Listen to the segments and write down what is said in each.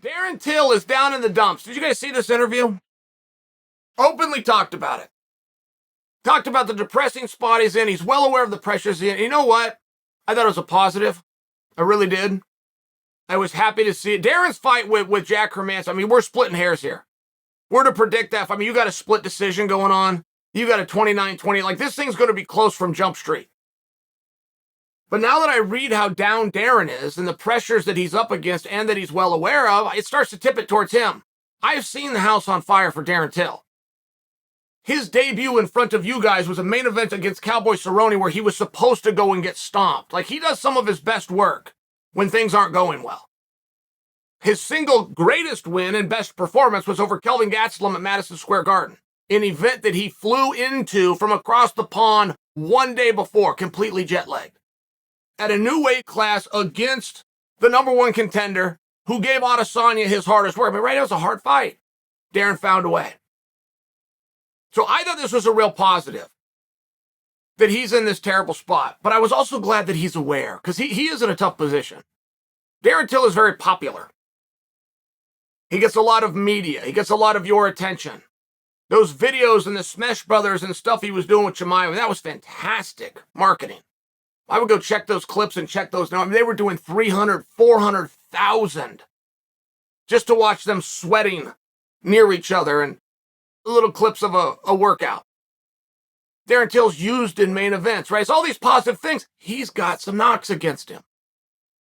Darren Till is down in the dumps. Did you guys see this interview? Openly talked about it. Talked about the depressing spot he's in. He's well aware of the pressures he's in. You know what? I thought it was a positive. I really did. I was happy to see it. Darren's fight with Jack Hermansson, I mean, we're splitting hairs here. We're to predict that. I mean, you got a split decision going on. You got a 29-20. Like, this thing's going to be close from Jump Street. But now that I read how down Darren is and the pressures that he's up against and that he's well aware of, it starts to tip it towards him. I've seen the house on fire for Darren Till. His debut in front of you guys was a main event against Cowboy Cerrone where he was supposed to go and get stomped. Like, he does some of his best work when things aren't going well. His single greatest win and best performance was over Kelvin Gastelum at Madison Square Garden, an event that he flew into from across the pond one day before, completely jet-lagged. At a new weight class against the number one contender who gave Adesanya his hardest work. I mean, right, it was a hard fight. Darren found a way. So I thought this was a real positive, that he's in this terrible spot. But I was also glad that he's aware, because he is in a tough position. Darren Till is very popular. He gets a lot of media. He gets a lot of your attention. Those videos and the Smash Brothers and stuff he was doing with Chimaev, that was fantastic marketing. I would go check those clips and check those. I mean, they were doing 300, 400,000 just to watch them sweating near each other and little clips of a workout. Darren Till's used in main events, right? It's all these positive things. He's got some knocks against him.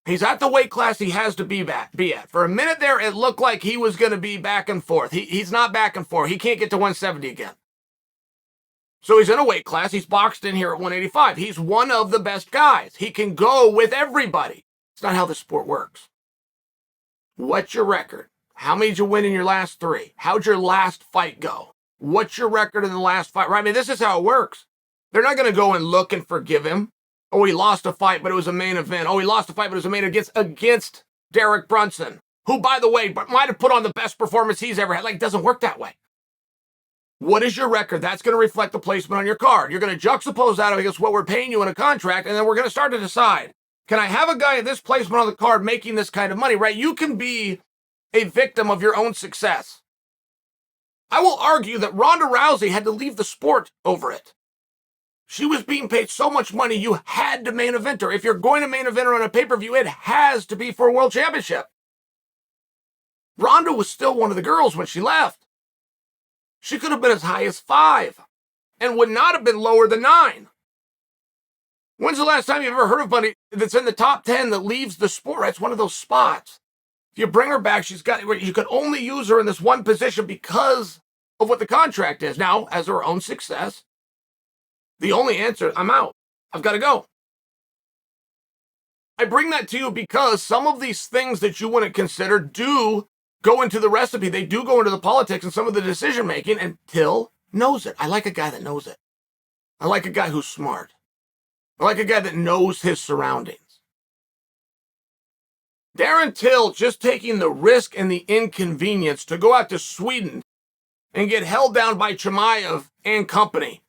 He's at the weight class he has to be at. For a minute there, it looked like he was going to be back and forth. He's not back and forth. He can't get to 170 again. So he's in a weight class. He's boxed in here at 185. He's one of the best guys. He can go with everybody. It's not how the sport works. What's your record? How many did you win in your last 3? How'd your last fight go? What's your record in the last fight? Right? I mean, this is how it works. They're not going to go and look and forgive him. Oh, he lost a fight, but it was a main event. Oh, he lost a fight, but it was a main event against Derek Brunson, who, by the way, might have put on the best performance he's ever had. Like, it doesn't work that way. What is your record? That's going to reflect the placement on your card. You're going to juxtapose that against what we're paying you in a contract, and then we're going to start to decide, can I have a guy at this placement on the card making this kind of money, right? You can be a victim of your own success. I will argue that Ronda Rousey had to leave the sport over it. She was being paid so much money, you had to main event her. If you're going to main event her on a pay-per-view, it has to be for a world championship. Ronda was still one of the girls when she left. She could have been as high as 5 and would not have been lower than 9. When's the last time you've ever heard of somebody that's in the top 10 that leaves the sport? It's one of those spots. If you bring her back, you could only use her in this one position because of what the contract is. Now, as her own success, the only answer, I'm out. I've got to go. I bring that to you because some of these things that you wouldn't consider do go into the recipe. They do go into the politics and some of the decision making, and Till knows it. I like a guy that knows it. I like a guy who's smart. I like a guy that knows his surroundings. Darren Till just taking the risk and the inconvenience to go out to Sweden and get held down by Chimaev and company.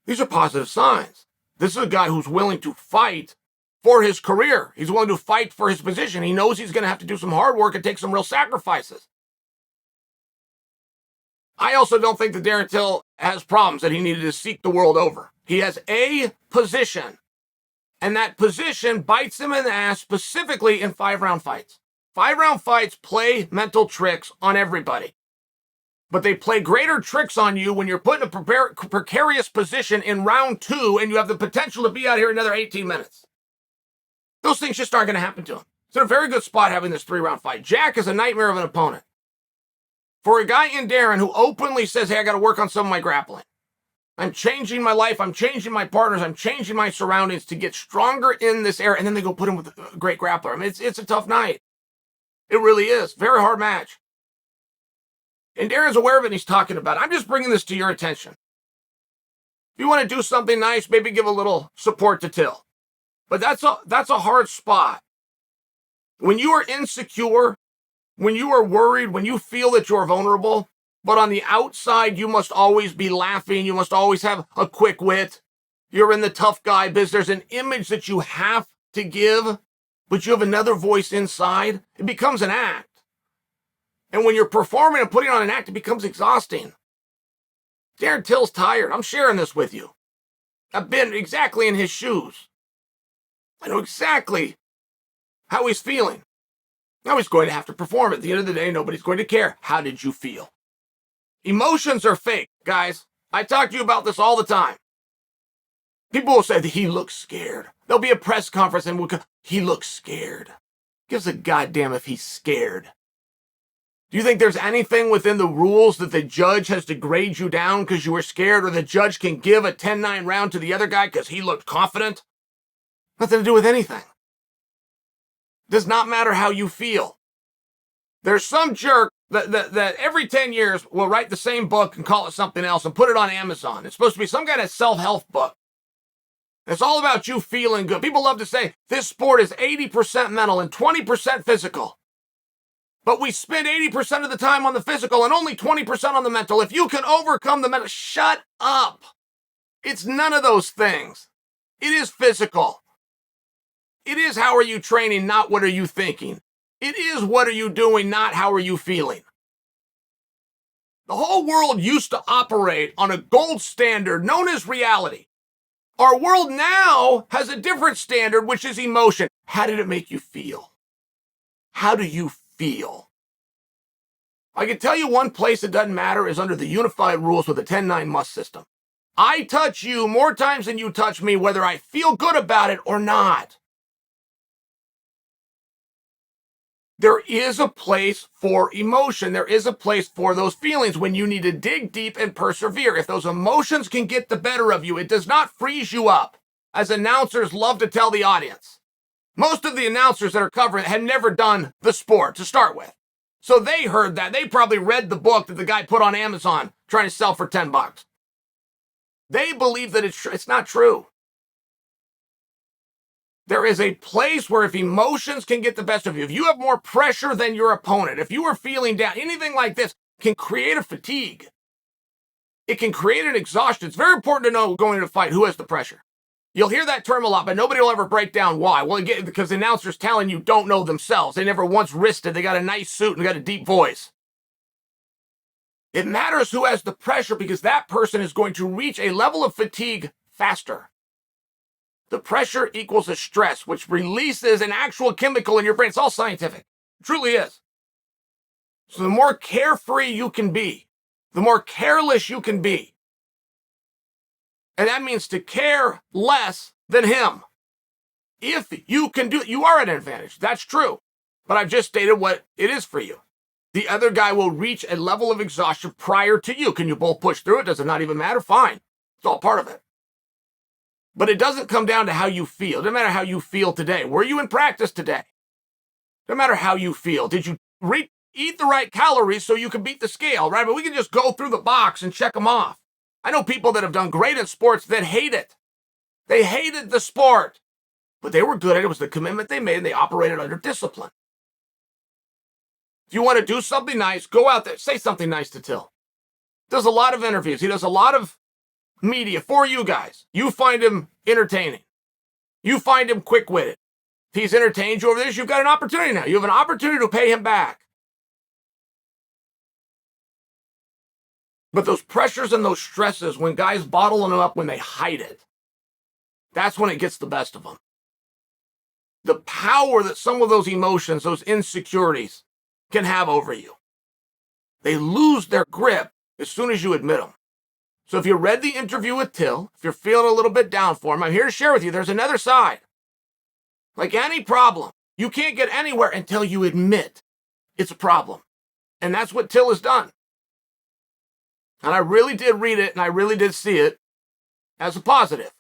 These are positive signs. This is a guy who's willing to fight for his career. He's willing to fight for his position. He knows he's going to have to do some hard work and take some real sacrifices. I also don't think that Darren Till has problems that he needed to seek the world over. He has a position, and that position bites him in the ass specifically in 5-round fights. 5-round fights play mental tricks on everybody. But they play greater tricks on you when you're put in a precarious position in round 2 and you have the potential to be out here another 18 minutes. Those things just aren't going to happen to him. It's in a very good spot having this 3-round fight. Jack is a nightmare of an opponent. For a guy in Darren who openly says, hey, I got to work on some of my grappling. I'm changing my life. I'm changing my partners. I'm changing my surroundings to get stronger in this area. And then they go put him with a great grappler. I mean, it's a tough night. It really is. Very hard match. And Darren's aware of it and he's talking about it. I'm just bringing this to your attention. If you want to do something nice, maybe give a little support to Till. But that's a hard spot. When you are insecure, when you are worried, when you feel that you're vulnerable, but on the outside you must always be laughing, you must always have a quick wit, you're in the tough guy business, there's an image that you have to give, but you have another voice inside, it becomes an act. And when you're performing and putting on an act, it becomes exhausting. Darren Till's tired. I'm sharing this with you. I've been exactly in his shoes. I know exactly how he's feeling. Now he's going to have to perform. At the end of the day, nobody's going to care. How did you feel? Emotions are fake, guys. I talk to you about this all the time. People will say that he looks scared. There'll be a press conference and he looks scared. Gives a goddamn if he's scared. Do you think there's anything within the rules that the judge has to grade you down because you were scared, or the judge can give a 10-9 round to the other guy because he looked confident? Nothing to do with anything. Does not matter how you feel. There's some jerk that every 10 years will write the same book and call it something else and put it on Amazon. It's supposed to be some kind of self-help book. It's all about you feeling good. People love to say this sport is 80% mental and 20% physical. But we spend 80% of the time on the physical and only 20% on the mental. If you can overcome the mental, shut up. It's none of those things. It is physical. It is how are you training, not what are you thinking. It is what are you doing, not how are you feeling. The whole world used to operate on a gold standard known as reality. Our world now has a different standard, which is emotion. How did it make you feel? How do you feel? I can tell you one place it doesn't matter is under the unified rules with the 10-9 must system. I touch you more times than you touch me, whether I feel good about it or not. There is a place for emotion. There is a place for those feelings when you need to dig deep and persevere. If those emotions can get the better of you, it does not freeze you up, as announcers love to tell the audience. Most of the announcers that are covering it had never done the sport to start with. So they heard that. They probably read the book that the guy put on Amazon trying to sell for $10. They believe that it's not true. There is a place where if emotions can get the best of you, if you have more pressure than your opponent, if you are feeling down, anything like this can create a fatigue. It can create an exhaustion. It's very important to know going into a fight who has the pressure. You'll hear that term a lot, but nobody will ever break down why. Well, again, because the announcers telling you don't know themselves. They never once risked it. They got a nice suit and got a deep voice. It matters who has the pressure because that person is going to reach a level of fatigue faster. The pressure equals a stress, which releases an actual chemical in your brain. It's all scientific. It truly is. So the more carefree you can be, the more careless you can be. And that means to care less than him. If you can do it, you are at an advantage. That's true. But I've just stated what it is for you. The other guy will reach a level of exhaustion prior to you. Can you both push through it? Does it not even matter? Fine. It's all part of it. But it doesn't come down to how you feel. It doesn't matter how you feel today. Were you in practice today? It doesn't matter how you feel. Did you eat the right calories so you can beat the scale, right? But we can just go through the box and check them off. I know people that have done great in sports that hate it. They hated the sport, but they were good at it. It was the commitment they made, and they operated under discipline. If you want to do something nice, go out there, say something nice to Till. Does a lot of interviews. He does a lot of media for you guys. You find him entertaining. You find him quick-witted. If he's entertained you over this, you've got an opportunity now. You have an opportunity to pay him back. But those pressures and those stresses, when guys bottle them up, when they hide it, that's when it gets the best of them. The power that some of those emotions, those insecurities, can have over you. They lose their grip as soon as you admit them. So if you read the interview with Till, if you're feeling a little bit down for him, I'm here to share with you, there's another side. Like any problem, you can't get anywhere until you admit it's a problem. And that's what Till has done. And I really did read it, and I really did see it as a positive.